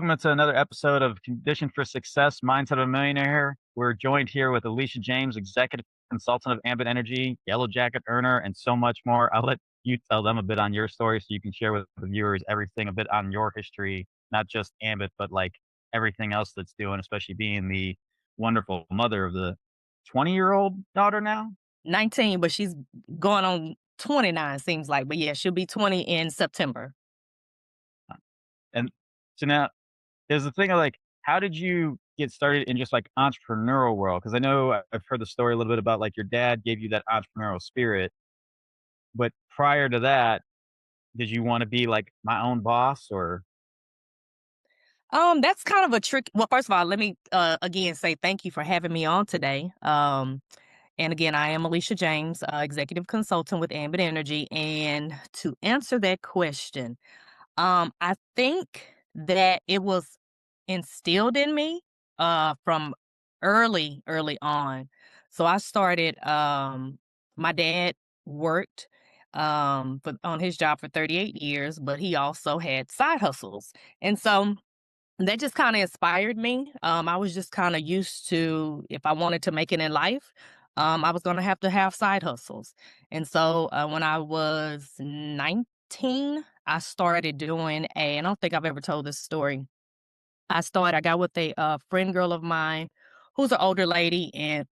Welcome to another episode of Condition for Success, Mindset of a Millionaire. We're joined here with Alicia James, Executive Consultant of Ambit Energy, Yellow Jacket earner, and so much more. I'll let you tell them a bit on your story so you can share with the viewers everything a bit on your history, not just Ambit, but like everything else that's doing, especially being the wonderful mother of the 20-year-old daughter now. 19, but she's going on 29 seems like, but yeah, she'll be 20 in September. And so now there's the thing of like, how did you get started in just like entrepreneurial world? Because I know I've heard the story a little bit about like your dad gave you that entrepreneurial spirit, but prior to that, did you want to be like my own boss or That's kind of a trick. Well, first of all, let me again say thank you for having me on today. And again, I am Alicia James, executive consultant with Ambit Energy. And to answer that question, I think that it was instilled in me from early on. So I started my dad worked on his job for 38 years, but he also had side hustles. And so that just kind of inspired me. I was just kind of used to, if I wanted to make it in life, I was going to have side hustles. And so when I was 19, I started doing and I don't think I've ever told this story. I got with a friend girl of mine who's an older lady. And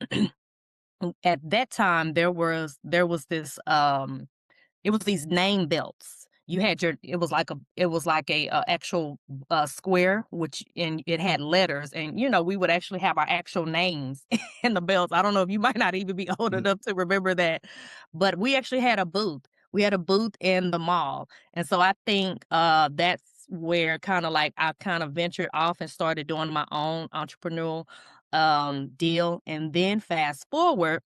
at that time, there was this it was these name belts. You had your it was like a, actual, square, which and it had letters, and, we would actually have our actual names in the belts. I don't know if you might not even be old Mhm. enough to remember that, but we actually had a booth. We had a booth in the mall, and so I think, that's where kinda like I kind of ventured off and started doing my own entrepreneurial, deal, and then fast forward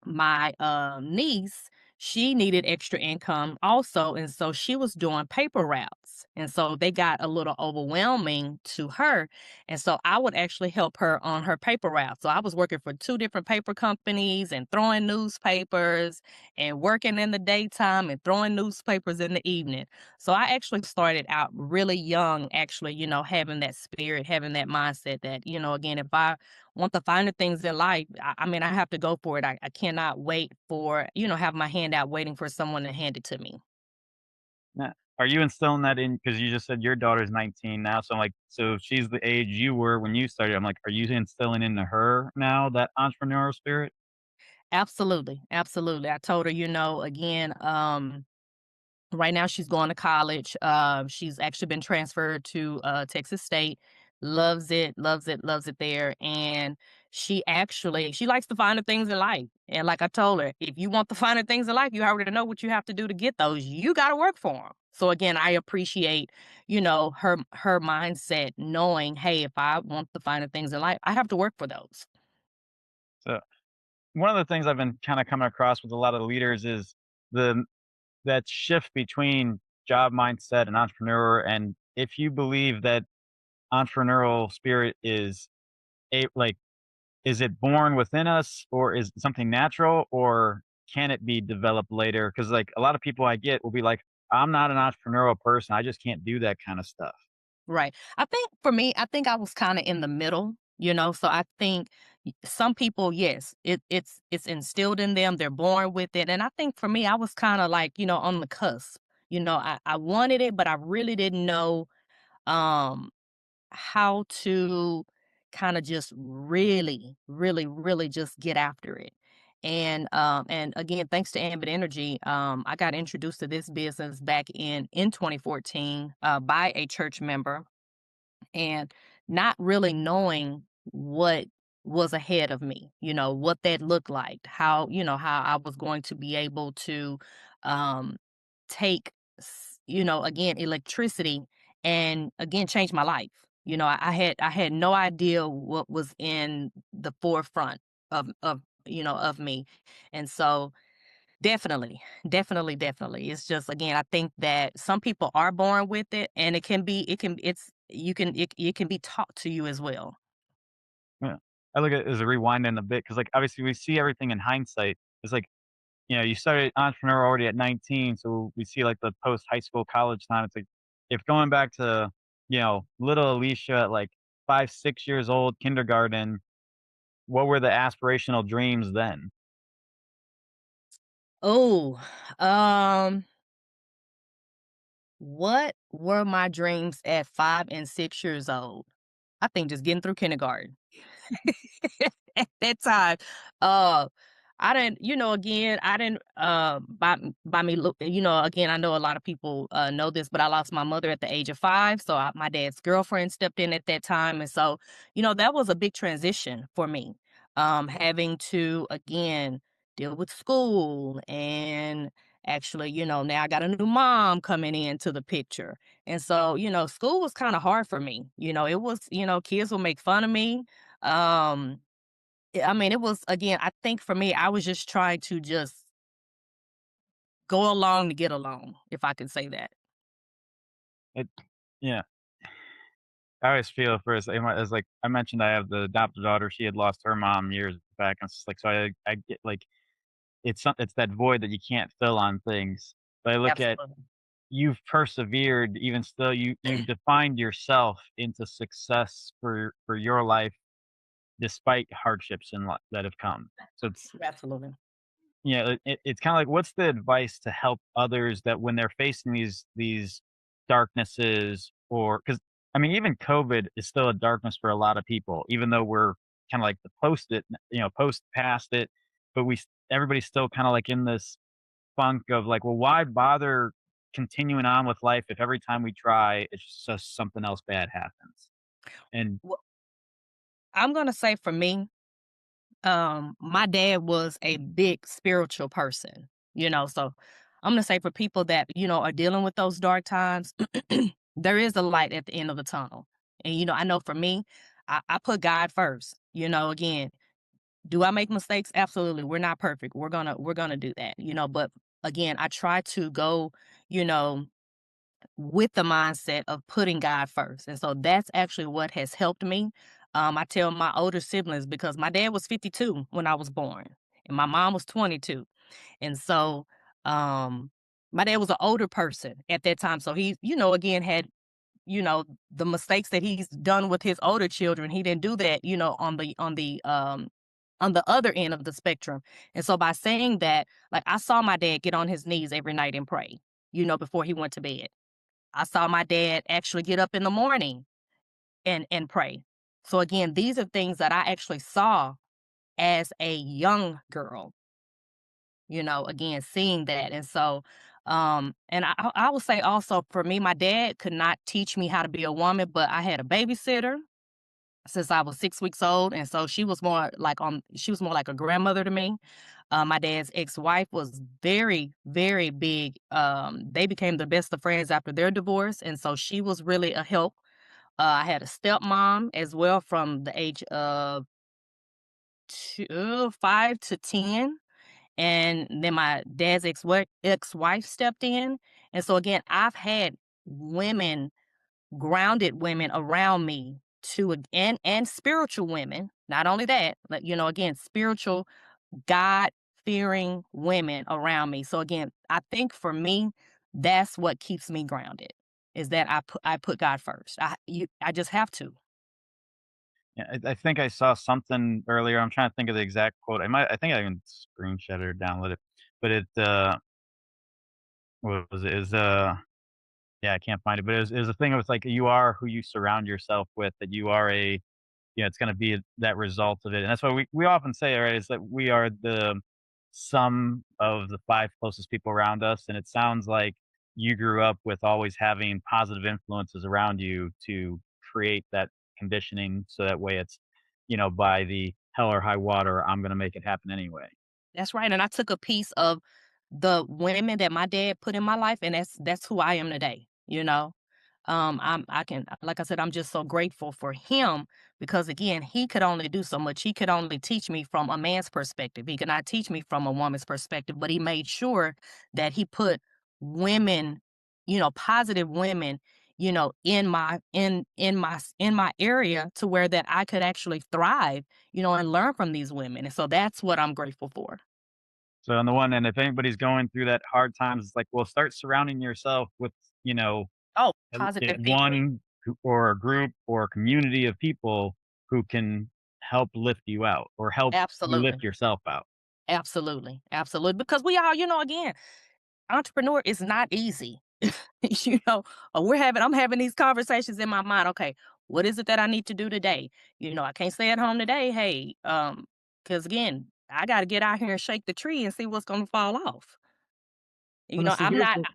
my niece, she needed extra income also, and so she was doing paper routes, and so they got a little overwhelming to her, and so I would actually help her on her paper route. So I was working for two different paper companies and throwing newspapers and working in the daytime and throwing newspapers in the evening. So I actually started out really young, actually, having that spirit, having that mindset that, again, if I want the finer things in life, I mean, I have to go for it. I cannot wait for, have my hand out waiting for someone to hand it to me. Now, are you instilling that in? Because you just said your daughter's 19 now, so I'm like, so she's the age you were when you started. I'm like, are you instilling into her now that entrepreneurial spirit? Absolutely. Absolutely. I told her, again, right now she's going to college. She's actually been transferred to Texas State. Loves it, loves it, loves it there. And she likes the finer things in life. And like I told her, if you want the finer things in life, you already know what you have to do to get those. You got to work for them. So again, I appreciate, her mindset, knowing, hey, if I want the finer things in life, I have to work for those. So one of the things I've been kind of coming across with a lot of leaders is the that shift between job mindset and entrepreneur. And if you believe that entrepreneurial spirit is like, is it born within us or is it something natural or can it be developed later? Because like a lot of people I get will be like, I'm not an entrepreneurial person. I just can't do that kind of stuff. Right. I think for me, I think I was kind of in the middle, so I think some people, yes, it's instilled in them, they're born with it. And I think for me, I was kind of like, on the cusp. I wanted it, but I really didn't know um how to kind of just really, really, really just get after it. And again, thanks to Ambit Energy, I got introduced to this business back in 2014 by a church member, and not really knowing what was ahead of me, what that looked like, how I was going to be able to um take again, electricity, and again change my life. I had no idea what was in the forefront of me. And so definitely, definitely, definitely. It's just, again, I think that some people are born with it, and it can be taught to you as well. Yeah. I look at it as a rewinding a bit because like obviously we see everything in hindsight. It's like, you started entrepreneur already at 19. So we see like the post high school college time. It's like if going back to little Alicia at like 5, 6 years old, kindergarten, what were the aspirational dreams then? Oh, um, what were my dreams at 5 and 6 years old? I think just getting through kindergarten. At that time, uh, I didn't, again, I didn't, by me, look, again, I know a lot of people know this, but I lost my mother at the age of 5. So my dad's girlfriend stepped in at that time. And so, that was a big transition for me. Having to, again, deal with school and actually, now I got a new mom coming into the picture. And so, school was kind of hard for me. It was, kids will make fun of me. Um, I mean, it was again, I think for me, I was just trying to just go along to get along, if I can say that. It yeah. I always feel for as like I mentioned, I have the adopted daughter. She had lost her mom years back, and it's like so I get like it's that void that you can't fill on things. But I look at Absolutely. you've persevered, even still, you've defined yourself into success for your life despite hardships in life that have come. So Absolutely. it's kind of like what's the advice to help others that when they're facing these darknesses or because I mean even COVID is still a darkness for a lot of people, even though we're kind of like the post it, post past it, but everybody's still kind of like in this funk of like, well, why bother continuing on with life if every time we try, it's just something else bad happens. And Well, I'm gonna say for me, my dad was a big spiritual person, so I'm gonna say for people that, are dealing with those dark times, there is a light at the end of the tunnel. And I know for me, I put God first. Again, do I make mistakes? Absolutely. We're not perfect. We're gonna do that, but again, I try to go, you know, with the mindset of putting God first. And so that's actually what has helped me. I tell my older siblings because my dad was 52 when I was born and my mom was 22. And so um my dad was an older person at that time. So he, again had the mistakes that he's done with his older children, he didn't do that, on the other end of the spectrum. And so by saying that, like I saw my dad get on his knees every night and pray, before he went to bed. I saw my dad actually get up in the morning and pray. So again, these are things that I actually saw as a young girl, again, seeing that. And so and I would say also for me, my dad could not teach me how to be a woman, but I had a babysitter since I was 6 weeks old. And so she was more like a grandmother to me. My dad's ex-wife was very, very big. They became the best of friends after their divorce. And so she was really a help. I had a stepmom as well from the age of 5 to 10. And then my dad's ex-wife stepped in. And so again, I've had women, grounded women around me and spiritual women. Not only that, but again, spiritual, God fearing women around me. So again, I think for me, that's what keeps me grounded. Is that I put God first. I just have to. yeah, I think I saw something earlier. I'm trying to think of the exact quote. I think I can screenshot it or download it, but what was it? Is yeah, I can't find it, but it was a thing. It was like you are who you surround yourself with. That you are it's going to be that result of it, and that's why we often say, right, is that we are the sum of the five closest people around us, and it sounds like you grew up with always having positive influences around you to create that conditioning, so that way it's by the hell or high water, I'm going to make it happen anyway. That's right, and I took a piece of the women that my dad put in my life, and that's who I am today, I can, like I said, I'm just so grateful for him because again, he could only do so much. He could only teach me from a man's perspective. He could not teach me from a woman's perspective, but he made sure that he put women, positive women, in my area to where that I could actually thrive, and learn from these women. And so that's what I'm grateful for. So on the one end, if anybody's going through that hard times, it's like, well, start surrounding yourself with, Oh, positive people. one or a group or a community of people who can help lift you out or help you Absolutely. lift yourself out. Absolutely. Absolutely. Because we all, again, entrepreneur is not easy. you know, I'm having these conversations in my mind. Okay, what is it that I need to do today? I can't stay at home today. Hey, because again, I got to get out here and shake the tree and see what's going to fall off. Well, see, I'm here's not the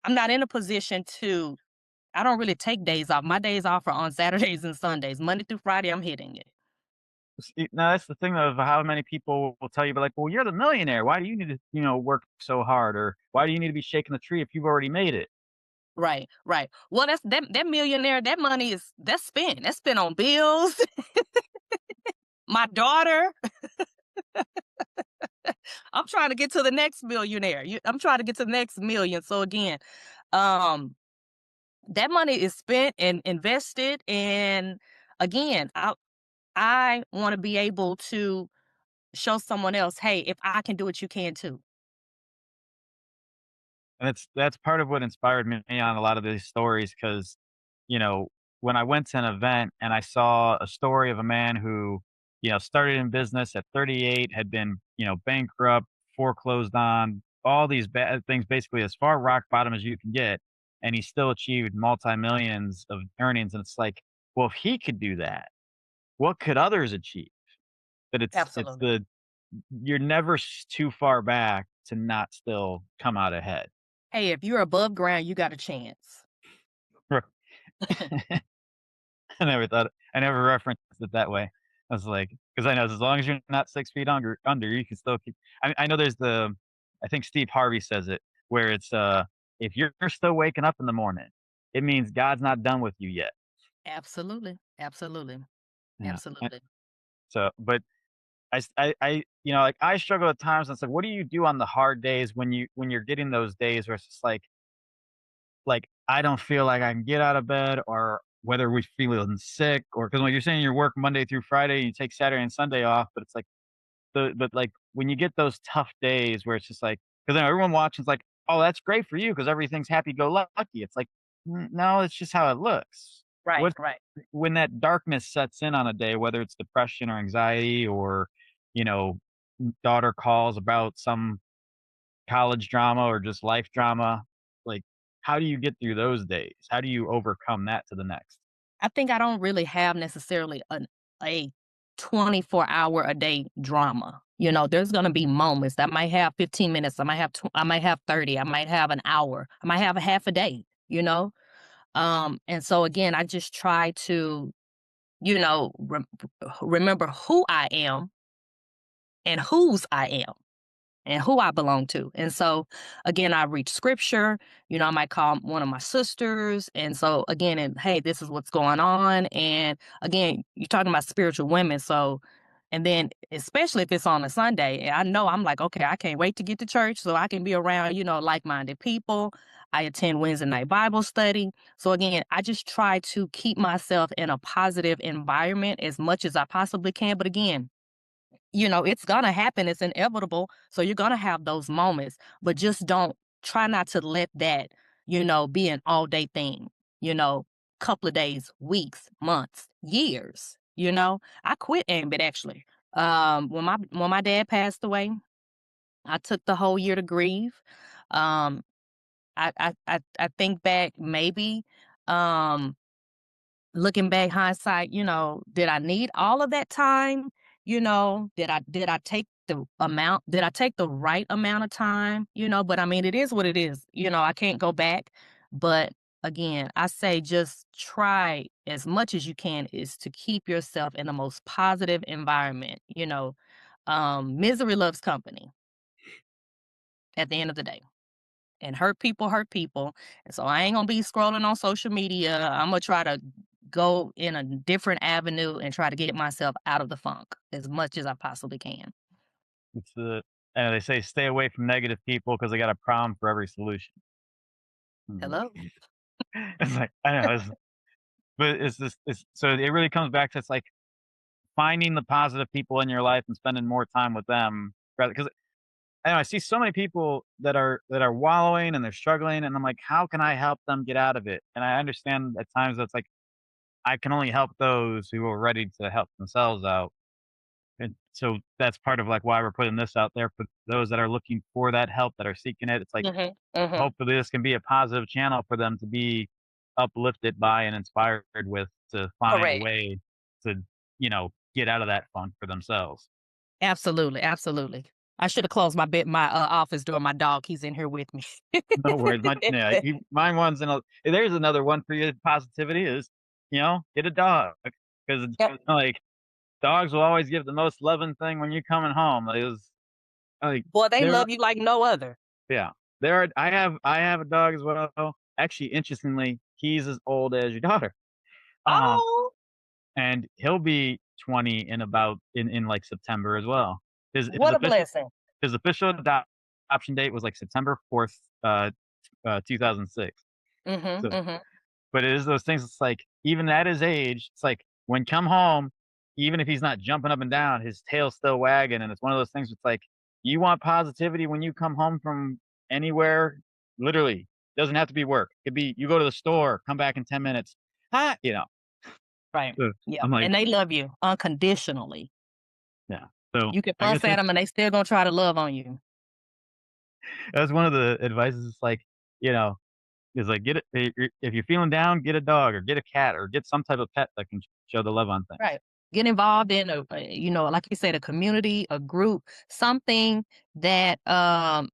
I'm not in a position to. I don't really take days off. My days off are on Saturdays and Sundays. Monday through Friday, I'm hitting it. see, now that's the thing of how many people will tell you, but like, well, you're the millionaire. Why do you need to, work so hard, or why do you need to be shaking the tree if you've already made it? Right, right. Well, that millionaire. That money is that's spent. That's spent on bills. My daughter. I'm trying to get to the next millionaire. I'm trying to get to the next million. So again, um, that money is spent and invested. And again, I want to be able to show someone else, hey, if I can do it, you can too. And that's part of what inspired me on a lot of these stories because, you know, when I went to an event and I saw a story of a man who, started in business at 38, had been, bankrupt, foreclosed on, all these bad things, basically as far rock bottom as you can get, and he still achieved multi-millions of earnings. And it's like, well, if he could do that, what could others achieve? That it's Absolutely. the you're never too far back to not still come out ahead. Hey, if you're above ground, you got a chance. I never referenced it that way. I was like, because I know as long as you're not 6 feet under, you can still keep I know there's I think Steve Harvey says it, where it's, if you're still waking up in the morning, it means God's not done with you yet. Absolutely. Absolutely. Yeah, Absolutely. but like, I struggle at times, and it's like, what do you do on the hard days when you're getting those days where it's just like, I don't feel like I can get out of bed, or whether we're feeling sick, or because when you're saying you work Monday through Friday and you take Saturday and Sunday off, but it's like but when you get those tough days where it's just like, because then everyone watching's like, "Oh, that's great for you because everything's happy go lucky." It's like, no, it's just how it looks. Right. What Right. when that darkness sets in on a day, whether it's depression or anxiety or, you know, daughter calls about some college drama or just life drama, like, how do you get through those days? How do you overcome that to the next? I think I don't really have necessarily a 24-hour a day drama. There's gonna be moments that might have 15 minutes, I might have 30, I might have an hour, I might have a half a day, you know? And so again, I just try to, remember who I am and whose I am and who I belong to. And so, again, I read scripture. I might call one of my sisters. And so, again, and hey, this is what's going on. And again, you're talking about spiritual women. So, and then, especially if it's on a Sunday, and I know I'm like, okay, I can't wait to get to church so I can be around, like minded people. I attend Wednesday night Bible study. So, again, I just try to keep myself in a positive environment as much as I possibly can. But again, it's gonna happen. It's inevitable. So you're gonna have those moments, but just don't try not to let that, be an all day thing, couple of days, weeks, months, years. I quit Ambit actually. When my dad passed away, I took the whole year to grieve. Um, I think back maybe, um, looking back, hindsight, did I need all of that time? Did I take did I take the right amount of time? But I mean, it is what it is. I can't go back. But again, I say just try as much as you can is to keep yourself in the most positive environment. Misery loves company at the end of the day. And hurt people. And so I ain't gonna be scrolling on social media. I'm gonna try to go in a different avenue and try to get myself out of the funk as much as I possibly can. It's the and they say stay away from negative people because they got a problem for every solution. Mhm. Hello? It's like, I know, but it's just it's so it really comes back to, it's like finding the positive people in your life and spending more time with them rather, 'cause I know I see so many people that are wallowing and they're struggling, and I'm like, "How can I help them get out of it?" And I understand at times that's like, I can only help those who are ready to help themselves out. And so that's part of like why we're putting this out there for those that are looking for that help, that are seeking it. It's like Mhm, mhm. hopefully this can be a positive channel for them to be uplifted by and inspired with to find a Correct. way to, get out of that funk for themselves. Absolutely, absolutely. I shoulda closed my office door. My dog, he's in here with me. No worries. Mine one's in a there's another one for you. Positivity is, get a dog because Yep. like dogs will always give the most loving thing when you're coming home. Like, it was like Boy, they there, love you like no other. yeah, there are. I have a dog as well. Actually, interestingly, he's as old as your daughter. Um, Oh, and he'll be 20 in like September as well. His his what a official blessing. his official adoption date was like September 4th, 2006. Mhm, So mhm. but it is those things, it's like, even at his age, it's like, when come home, even if he's not jumping up and down, his tail's still wagging, and it's one of those things, it's like, you want positivity when you come home from anywhere, literally, doesn't have to be work. It could be you go to the store, come back in 10 minutes. "Hi," Right. so Yep, I'm like, and they love you unconditionally. yeah. So, You can I fuss guess at them, and they still gonna try to love on you. that's one of the advices, it's like, you know, is like, if you're feeling down, get a dog or get a cat or get some type of pet that can show the love on things. Right. Get involved in like you said, a community, a group, something that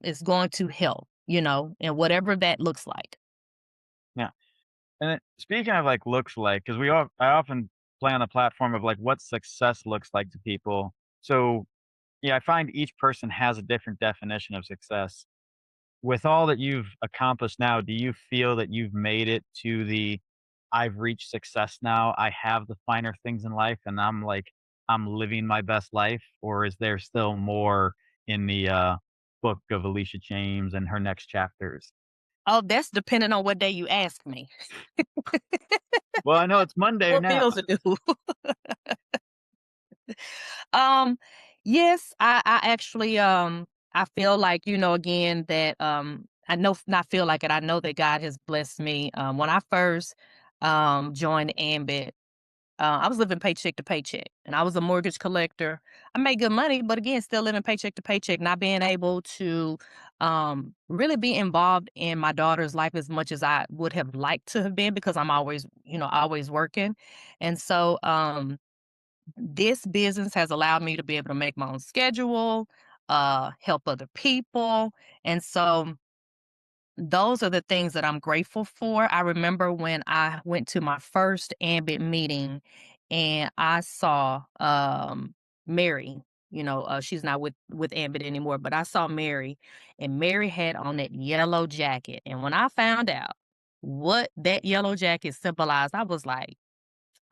is going to help, and whatever that looks like. Yeah. And then speaking of like looks like, because I often play on the platform of like what success looks like to people. So yeah, I find each person has a different definition of success. With all that you've accomplished now, do you feel that you've made it to the I've reached success now? I have the finer things in life and I'm living my best life? Or is there still more in the book of Alicia James and her next chapters? Oh, that's depending on what day you ask me. Well, I know it's Monday What now. bills to do? Um, yes, I actually I feel like, again that I know not feel like it. I know that God has blessed me. When I first joined Ambit, I was living paycheck to paycheck and I was a mortgage collector. I made good money, but again, still living paycheck to paycheck, not being able to really be involved in my daughter's life as much as I would have liked to have been because I'm always, always working. And so this business has allowed me to be able to make my own schedule, help other people. And so those are the things that I'm grateful for. I remember when I went to my first Ambit meeting and I saw Mary. She's not with Ambit anymore, but I saw Mary, and Mary had on that yellow jacket. And when I found out what that yellow jacket symbolized, I was like,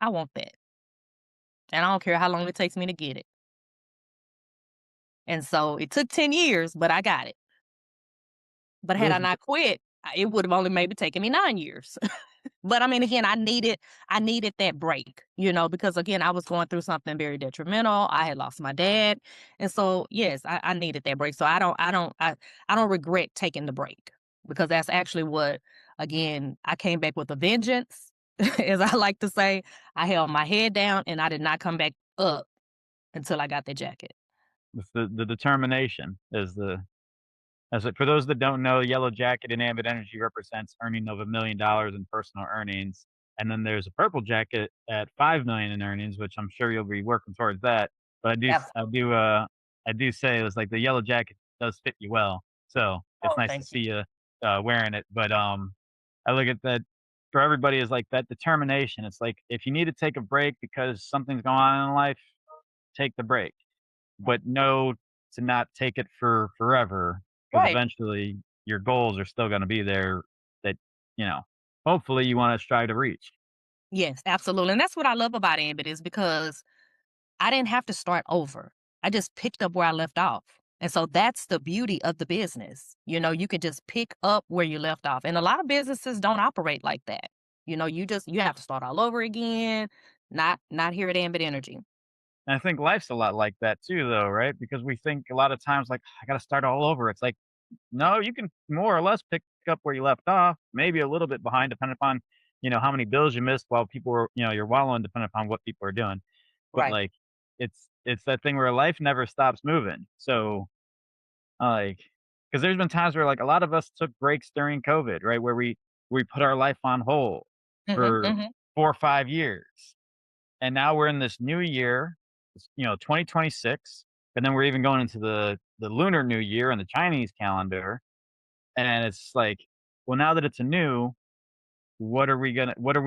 I want that. And I don't care how long it takes me to get it. And so it took 10 years, but I got it. But had I This not quit, it would have only maybe taken me 9 years. But I mean, again, I needed that break, because again, I was going through something very detrimental. I had lost my dad. And so, yes, I needed that break. So I don't regret taking the break because that's actually what, again, I came back with a vengeance. As I like to say, I held my head down and I did not come back up until I got the jacket. It's the determination is the as it for those that don't know, Yellow Jacket in Ambit Energy represents earning of $1,000,000 in personal earnings, and then there's a Purple Jacket at 5,000,000 in earnings, which I'm sure you'll be working towards that. But I do say it's like the Yellow Jacket does fit you well, so it's Oh, nice to thank you. see you wearing it. But I look at that for everybody is like that determination. It's like if you need to take a break because something's going on in life, take the break, but know to not take it for forever, because Right. eventually your goals are still gonna be there that, you know, hopefully you wanna strive to reach. Yes, absolutely. And that's what I love about Ambit is because I didn't have to start over. I just picked up where I left off. And so that's the beauty of the business. You could just pick up where you left off. And a lot of businesses don't operate like that. You have to start all over again. Not here at Ambit Energy. And I think life's a lot like that too though, right? Because we think a lot of times like, "I gotta start all over." It's like, no, you can more or less pick up where you left off, maybe a little bit behind depending upon how many bills you missed while people were, you're wallowing depending upon what people are doing. But Right. like, it's that thing where life never stops moving. So like, because there's been times where like a lot of us took breaks during COVID, right? Where we put our life on hold Mhm, for mhm. 4 or 5 years. And now we're in this new year, 2026, and then we're even going into the lunar new year and the Chinese calendar. And it's like, well, now that it's a new, what are we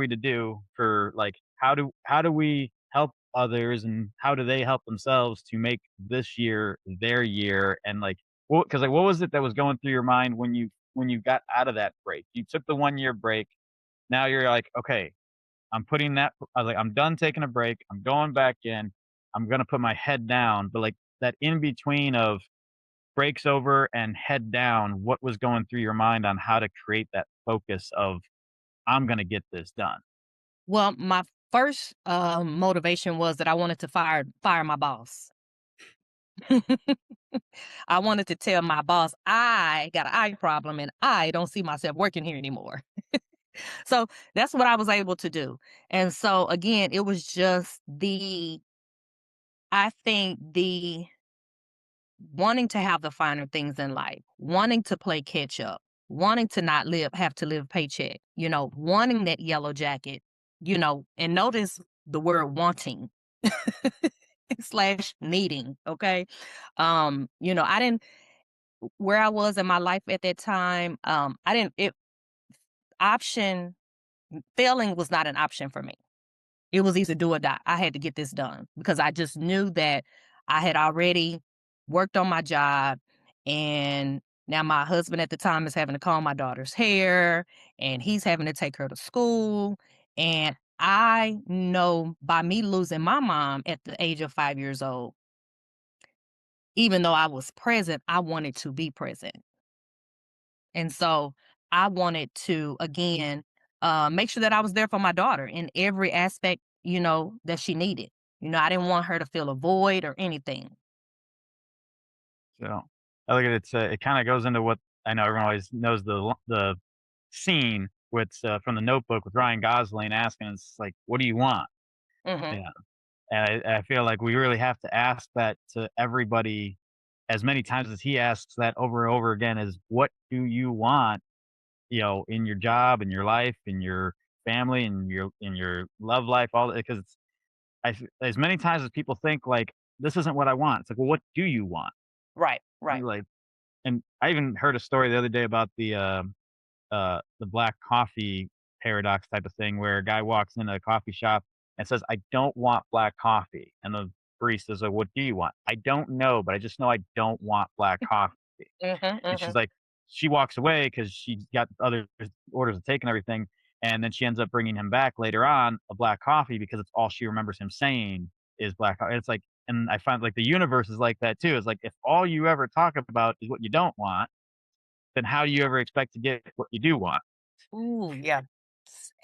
to do for like how do we help others and how do they help themselves to make this year their year? And like, well, because like what was it that was going through your mind when you got out of that break? You took the 1 year break. Now you're like, okay, I was like, I'm done taking a break. I'm going back in. I'm gonna put my head down. But like that in between of breaks over and head down, what was going through your mind on how to create that focus of I'm gonna get this done? Well, my first, motivation was that I wanted to fire my boss. I wanted to tell my boss, "I got an eye problem, and I don't see myself working here anymore." So, that's what I was able to do. And so, again, it was just I think the wanting to have the finer things in life, wanting to play catch up, wanting to not have to live paycheck, wanting that yellow jacket, and notice the word wanting slash needing. Okay. I didn't, where I was in my life at that time, I didn't, option, failing was not an option for me. It was either do or die. I had to get this done because I just knew that I had already worked on my job, and now my husband at the time is having to comb my daughter's hair, and he's having to take her to school. And I know by me losing my mom at the age of 5 years old, even though I was present, I wanted to be present. And so I wanted to, again, make sure that I was there for my daughter in every aspect, that she needed. I didn't want her to feel a void or anything. So I look at it, it kind of goes into what I know everyone always knows the scene with from the Notebook with Ryan Gosling asking, it's like, what do you want? Hmm. Yeah. And I feel like we really have to ask that to everybody as many times as he asks that over and over again is what do you want, in your job, in your life, in your family, in your love life, all because it's as many times as people think like this isn't what I want. It's like, well, what do you want? Right, right. Like, and I even heard a story the other day about the black coffee paradox type of thing where a guy walks into a coffee shop and says, "I don't want black coffee." And the barista's like, "What do you want?" "I don't know, but I just know I don't want black coffee." Hmm, And she's hmm. like, she walks away because she's got other orders to take and everything. And then she ends up bringing him back later on a black coffee because it's all she remembers him saying is black coffee. It's like, and I find like the universe is like that too. It's like if all you ever talk about is what you don't want, then how do you ever expect to get what you do want? Ooh, yeah.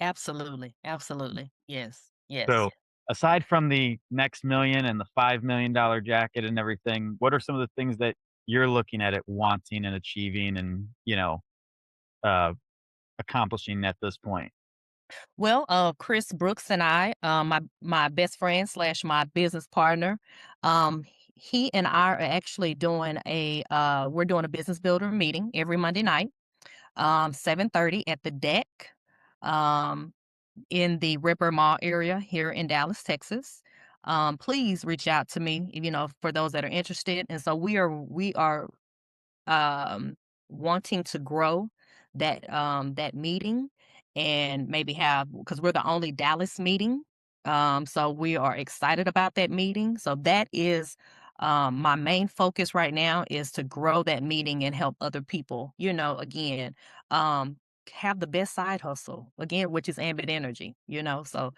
Absolutely, absolutely. Yes, yes. So, aside from the next million and the $5 million jacket and everything, what are some of the things that you're looking at it wanting and achieving and, uh, accomplishing at this point? Well, Chris Brooks and I, my best friend slash my business partner, he and I are actually doing we're doing a business builder meeting every Monday night, 7:30 at the deck, um, in the Ripper Mall area here in Dallas, Texas. Please reach out to me, for those that are interested. And so we are um, wanting to grow that meeting and maybe have, because we're the only Dallas meeting. So we are excited about that meeting. So that is my main focus right now is to grow that meeting and help other people. Again, um, have the best side hustle again, which is Ambit Energy. So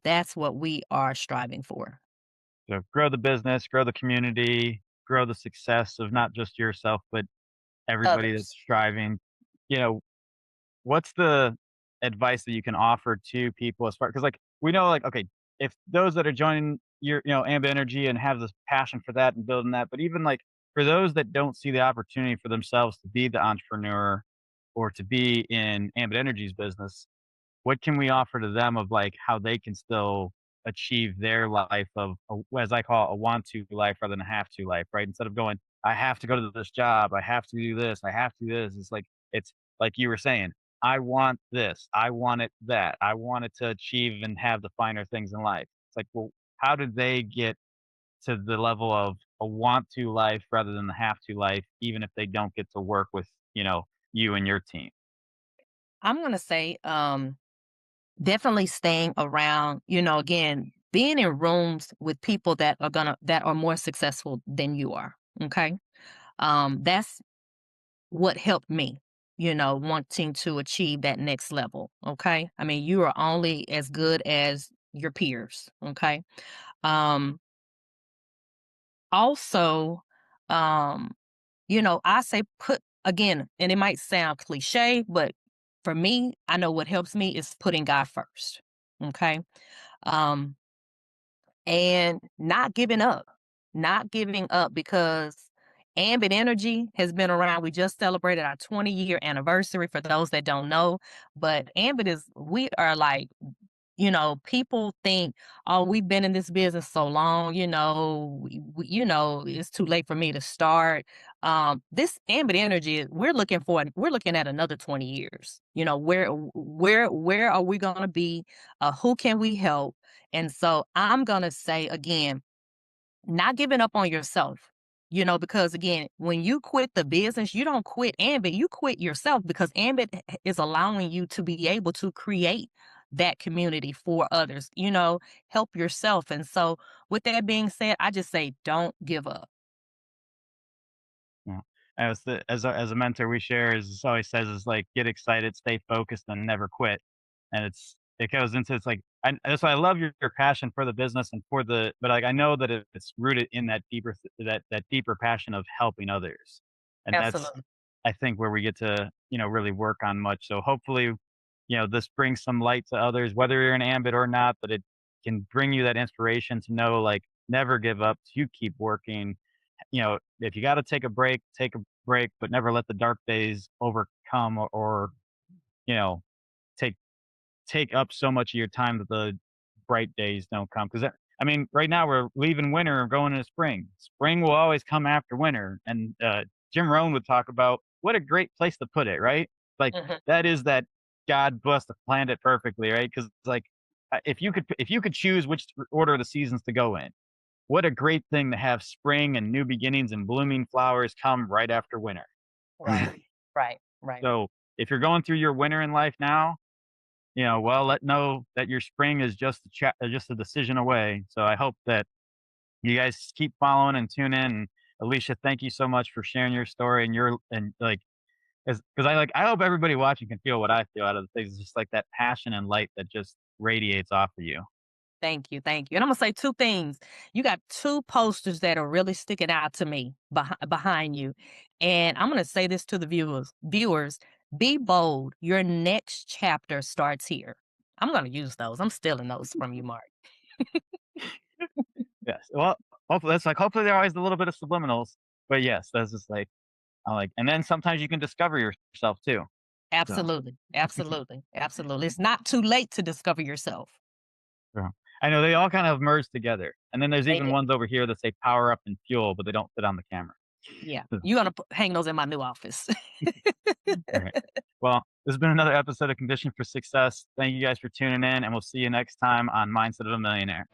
that's what we are striving for. So, grow the business, grow the community, grow the success of not just yourself, but everybody that's Others. striving. You know, what's the advice that you can offer to people as far because like we know like okay if those that are joining your Amb Energy and have this passion for that and building that, but even like for those that don't see the opportunity for themselves to be the entrepreneur or to be in Ambit Energy's business, what can we offer to them of like how they can still achieve their life of as I call it, a want to life rather than a have to life, right? Instead of going, I have to go to this job, I have to do this, I have to do this. It's like you were saying, I want this, I want it that, I want it to achieve and have the finer things in life. It's like, well, how did they get to the level of a want to life rather than the have to life, even if they don't get to work with, you and your team? I'm gonna say, definitely staying around, again, being in rooms with people that are more successful than you are. Okay. That's what helped me, wanting to achieve that next level. Okay. I mean, you are only as good as your peers. Okay. Um, Also, um, I say put again, and it might sound cliche, but for me, I know what helps me is putting God first. Okay. Um, and not giving up because Ambit Energy has been around. We just celebrated our 20-year anniversary for those that don't know. But Ambit we are like, people think, oh, we've been in this business so long, it's too late for me to start. This Ambit Energy, we're looking at another 20 years. Where are we going to be? Who can we help? And so I'm going to say again, not giving up on yourself. Because again, when you quit the business, you don't quit Ambit, you quit yourself because Ambit is allowing you to be able to create that community for others, help yourself. And so, with that being said, I just say don't give up. Yeah. As a mentor, we share is always says is like get excited, stay focused, and never quit. And it goes into it's like that's why I love your passion for the business and for the but like I know that it's rooted in that that deeper passion of helping others, and that's Absolutely. I think where we get to really work on much. So hopefully, this brings some light to others, whether you're in Ambit or not, but it can bring you that inspiration to know like never give up, to keep working, if you got to take a break, but never let the dark days overcome or you know, take take up so much of your time that the bright days don't come. Because I mean, right now we're leaving winter and going into spring. Spring will always come after winter, and Jim Rohn would talk about what a great place to put it. Right, like Mhm. that is that God blessed the planet perfectly. Right, because like if you could choose which order of the seasons to go in, what a great thing to have spring and new beginnings and blooming flowers come right after winter. Right, right, right. So if you're going through your winter in life now, well, let know that your spring is just a decision away. So I hope that you guys keep following and tune in. And Alicia, thank you so much for sharing your story and like because I hope everybody watching can feel what I feel out of the things. It's just like that passion and light that just radiates off of you. Thank you, thank you. And I'm gonna say two things. You got two posters that are really sticking out to me behind you, and I'm gonna say this to the viewers. Viewers, be bold. Your next chapter starts here. I'm gonna use those. I'm stealing those from you, Mark. Yes. Well, hopefully there are always a little bit of subliminals, but yes, that's just like I like. And then sometimes you can discover yourself too. So. Absolutely, absolutely, absolutely. It's not too late to discover yourself. Yeah. I know they all kind of merge together, and then there's They even do. ones over here that say "power up" and "fuel," but they don't fit on the camera. Yeah, So, you're gonna hang those in my new office. alright. Well, this has been another episode of Condition for Success. Thank you guys for tuning in, and we'll see you next time on Mindset of a Millionaire.